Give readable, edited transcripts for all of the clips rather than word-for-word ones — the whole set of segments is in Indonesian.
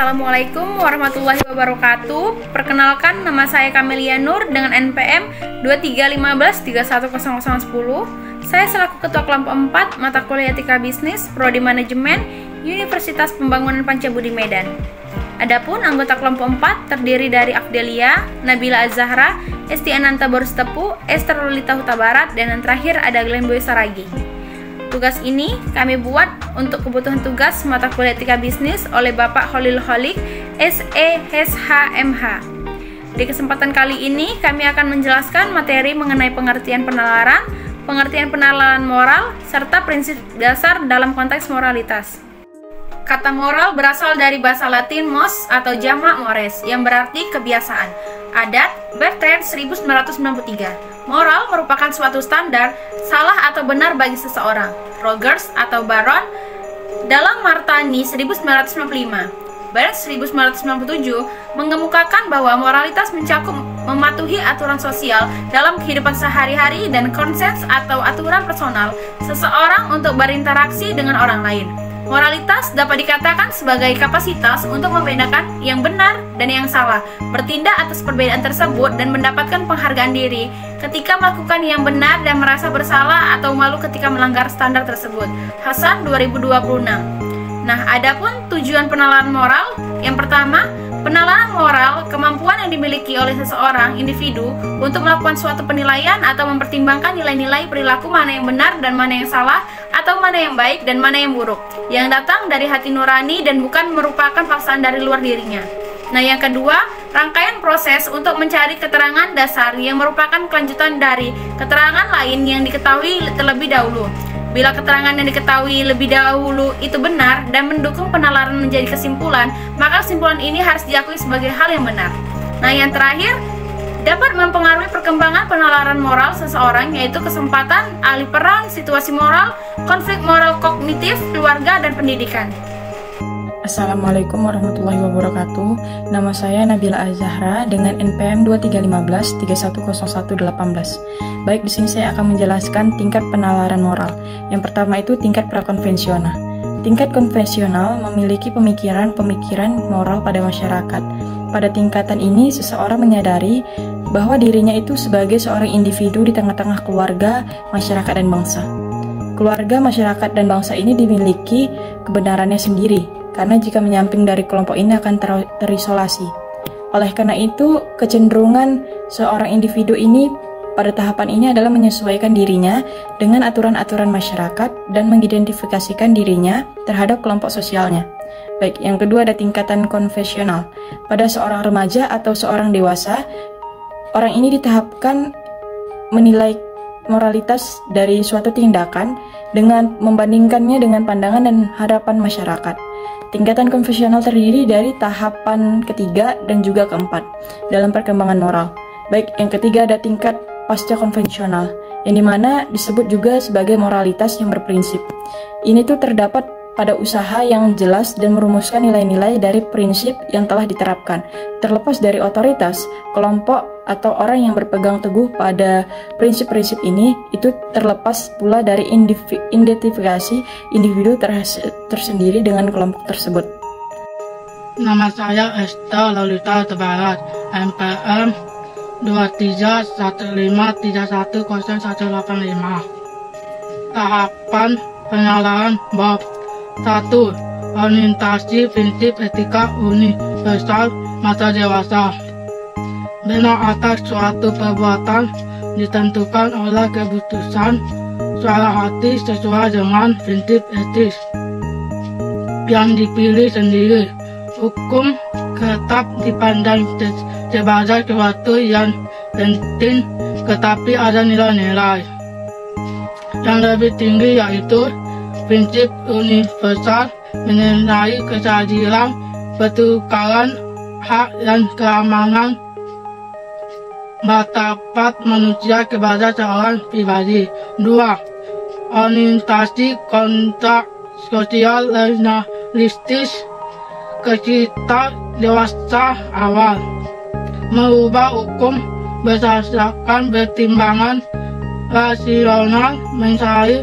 Assalamualaikum warahmatullahi wabarakatuh. Perkenalkan, nama saya Kamelia Nur dengan NPM 2315310010. Saya selaku Ketua Kelompok 4 Mata Kuliah Etika Bisnis Prodi Manajemen Universitas Pembangunan Pancabudi Medan. Adapun anggota kelompok 4 terdiri dari Afdelia, Nabila Az-Zahra, Esti Ananta Borustepu, Esther Lolita Huta Barat, dan yang terakhir ada Glenn Boy Saragi. Tugas ini kami buat untuk kebutuhan tugas mata kuliah etika bisnis oleh Bapak Holil Holik, SESHMH. Di kesempatan kali ini kami akan menjelaskan materi mengenai pengertian penalaran moral, serta prinsip dasar dalam konteks moralitas. Kata moral berasal dari bahasa Latin mos atau jamak mores yang berarti kebiasaan. Adat Bertrand 1993. Moral merupakan suatu standar salah atau benar bagi seseorang. Rogers atau Baron dalam Martani 1995. Burns 1997 mengemukakan bahwa moralitas mencakup mematuhi aturan sosial dalam kehidupan sehari-hari dan konsens atau aturan personal seseorang untuk berinteraksi dengan orang lain. Moralitas dapat dikatakan sebagai kapasitas untuk membedakan yang benar dan yang salah, bertindak atas perbedaan tersebut dan mendapatkan penghargaan diri ketika melakukan yang benar dan merasa bersalah atau malu ketika melanggar standar tersebut. Hasan 2026. Nah, adapun tujuan penalaran moral, yang pertama, penalaran moral kemampuan yang dimiliki oleh seseorang individu untuk melakukan suatu penilaian atau mempertimbangkan nilai-nilai perilaku mana yang benar dan mana yang salah, atau mana yang baik dan mana yang buruk, yang datang dari hati nurani dan bukan merupakan paksaan dari luar dirinya. Nah, yang kedua, rangkaian proses untuk mencari keterangan dasar yang merupakan kelanjutan dari keterangan lain yang diketahui terlebih dahulu. Bila keterangan yang diketahui lebih dahulu itu benar dan mendukung penalaran menjadi kesimpulan, maka kesimpulan ini harus diakui sebagai hal yang benar. Nah, yang terakhir, dapat mempengaruhi perkembangan penalaran moral seseorang, yaitu kesempatan, ahli peran, situasi moral, konflik moral kognitif, keluarga, dan pendidikan. Assalamualaikum warahmatullahi wabarakatuh. Nama saya Nabila Az-Zahra dengan NPM 2315310118. Baik, di sini saya akan menjelaskan tingkat penalaran moral. Yang pertama itu tingkat prakonvensional. Tingkat konvensional memiliki pemikiran-pemikiran moral pada masyarakat. Pada tingkatan ini, seseorang menyadari bahwa dirinya itu sebagai seorang individu di tengah-tengah keluarga, masyarakat, dan bangsa. Keluarga, masyarakat, dan bangsa ini dimiliki kebenarannya sendiri, karena jika menyamping dari kelompok ini akan terisolasi. Oleh karena itu, kecenderungan seorang individu ini pada tahapan ini adalah menyesuaikan dirinya dengan aturan-aturan masyarakat dan mengidentifikasikan dirinya terhadap kelompok sosialnya. Baik, yang kedua ada tingkatan konvensional. Pada seorang remaja atau seorang dewasa, orang ini ditahapkan menilai moralitas dari suatu tindakan dengan membandingkannya dengan pandangan dan harapan masyarakat. Tingkatan konvensional terdiri dari tahapan ketiga dan juga keempat dalam perkembangan moral. Baik, yang ketiga ada tingkat pasca konvensional, yang dimana disebut juga sebagai moralitas yang berprinsip. Ini tuh terdapat pada usaha yang jelas dan merumuskan nilai-nilai dari prinsip yang telah diterapkan, terlepas dari otoritas, kelompok, atau orang yang berpegang teguh pada prinsip-prinsip ini, itu terlepas pula dari identifikasi individu tersendiri dengan kelompok tersebut. Nama saya Esther Lolita Huta Barat, NPM 231531001085. Tahapan penalaran bab 1. Orientasi prinsip etika universal masa dewasa. Benar atas suatu perbuatan ditentukan oleh keputusan suara hati sesuai dengan prinsip etis yang dipilih sendiri. Hukum tetap dipandang sebagai sesuatu yang penting, tetapi ada nilai-nilai yang lebih tinggi, yaitu prinsip universal mengenai keadilan, pertukaran hak, dan keamanan martabat manusia kepada seorang pribadi. 2. Orientasi kontrak sosial realistis kita dewasa awal, merubah hukum berdasarkan pertimbangan rasional, mencari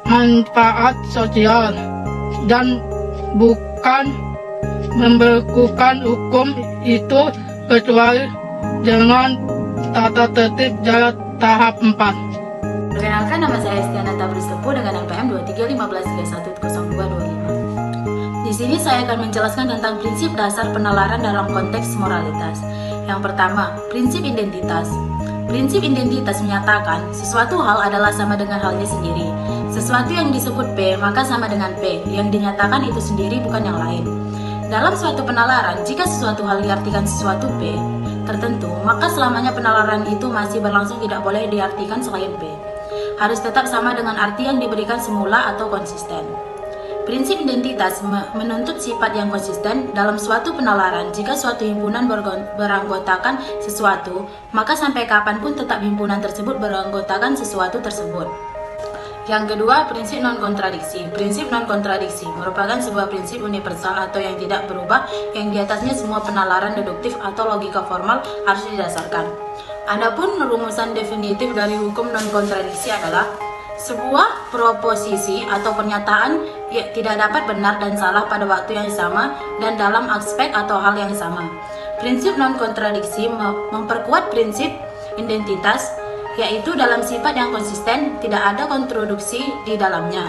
manfaat sosial dan bukan memberlakukan hukum itu kecuali dengan tata tertib jalan tahap 4. Perkenalkan, nama saya Estiana Tabristepu dengan NPM 2315310225. Di sini saya akan menjelaskan tentang prinsip dasar penalaran dalam konteks moralitas. Yang pertama, prinsip identitas. Prinsip identitas menyatakan sesuatu hal adalah sama dengan halnya sendiri. Sesuatu yang disebut P maka sama dengan P, yang dinyatakan itu sendiri bukan yang lain. Dalam suatu penalaran, jika sesuatu hal diartikan sesuatu P tertentu, maka selamanya penalaran itu masih berlangsung, tidak boleh diartikan selain P. Harus tetap sama dengan arti yang diberikan semula atau konsisten. Prinsip identitas menuntut sifat yang konsisten dalam suatu penalaran. Jika suatu himpunan beranggotakan sesuatu, maka sampai kapanpun tetap himpunan tersebut beranggotakan sesuatu tersebut. Yang kedua, prinsip non-kontradiksi. Prinsip non-kontradiksi merupakan sebuah prinsip universal atau yang tidak berubah, yang di atasnya semua penalaran deduktif atau logika formal harus didasarkan. Adapun rumusan definitif dari hukum non-kontradiksi adalah sebuah proposisi atau pernyataan yang tidak dapat benar dan salah pada waktu yang sama dan dalam aspek atau hal yang sama. Prinsip non-kontradiksi memperkuat prinsip identitas, yaitu dalam sifat yang konsisten, tidak ada kontradiksi di dalamnya.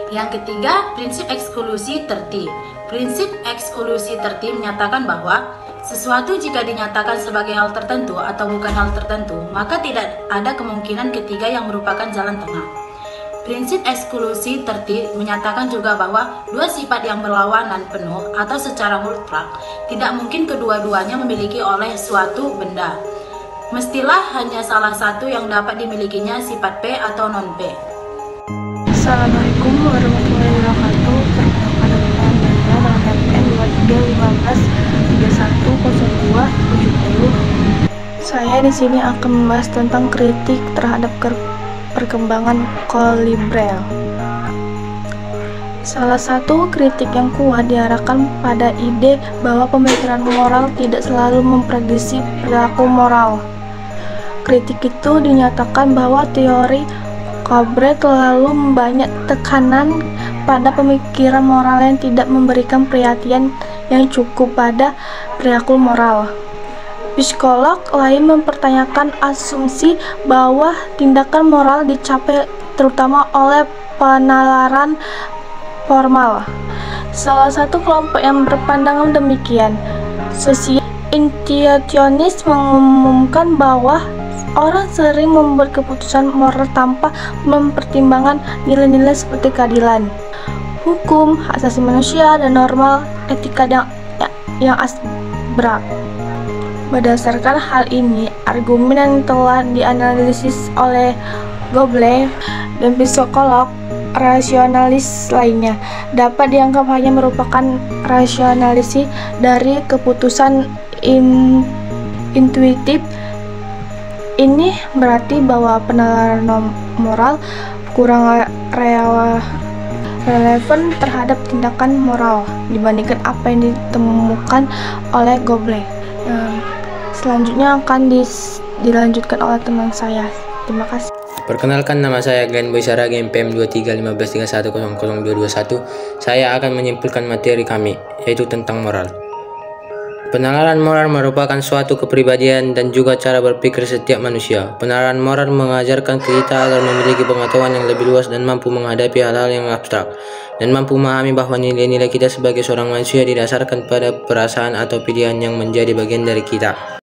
Yang ketiga, prinsip eksklusi terti. Prinsip eksklusi terti menyatakan bahwa sesuatu jika dinyatakan sebagai hal tertentu atau bukan hal tertentu, maka tidak ada kemungkinan ketiga yang merupakan jalan tengah. Prinsip eksklusi terti menyatakan juga bahwa dua sifat yang berlawanan penuh atau secara mutlak tidak mungkin kedua-duanya memiliki oleh suatu benda. Mestilah hanya salah satu yang dapat dimilikinya, sifat P atau non-P. Assalamualaikum warahmatullahi wabarakatuh. Perkenalkan nama saya dengan NPM 2315310270. Saya di sini akan membahas tentang kritik terhadap perkembangan kolibrel. Salah satu kritik yang kuat diarahkan pada ide bahwa pemikiran moral tidak selalu memprediksi perilaku moral. Kritik itu dinyatakan bahwa teori Kobre terlalu banyak tekanan pada pemikiran moral yang tidak memberikan perhatian yang cukup pada perilaku moral. Psikolog lain mempertanyakan asumsi bahwa tindakan moral dicapai terutama oleh penalaran formal. Salah satu kelompok yang berpandangan demikian, sosiointuitionis, mengumumkan bahwa orang sering membuat keputusan moral tanpa mempertimbangkan nilai-nilai seperti keadilan, hukum, hak asasi manusia, dan normal etika yang abstrak. Berdasarkan hal ini, argumen yang telah dianalisis oleh Goble dan psikolog rasionalis lainnya dapat dianggap hanya merupakan rasionalisasi dari keputusan intuitif. Ini berarti bahwa penalaran moral kurang relevan terhadap tindakan moral dibandingkan apa yang ditemukan oleh Goble. Selanjutnya akan dilanjutkan oleh teman saya. Terima kasih. Perkenalkan, nama saya Glenn Boy Saragi, NPM 2315310221. Saya akan menyimpulkan materi kami, yaitu tentang moral. Penalaran moral merupakan suatu kepribadian dan juga cara berpikir setiap manusia. Penalaran moral mengajarkan kita agar memiliki pengetahuan yang lebih luas dan mampu menghadapi hal-hal yang abstrak, dan mampu memahami bahwa nilai-nilai kita sebagai seorang manusia didasarkan pada perasaan atau pilihan yang menjadi bagian dari kita.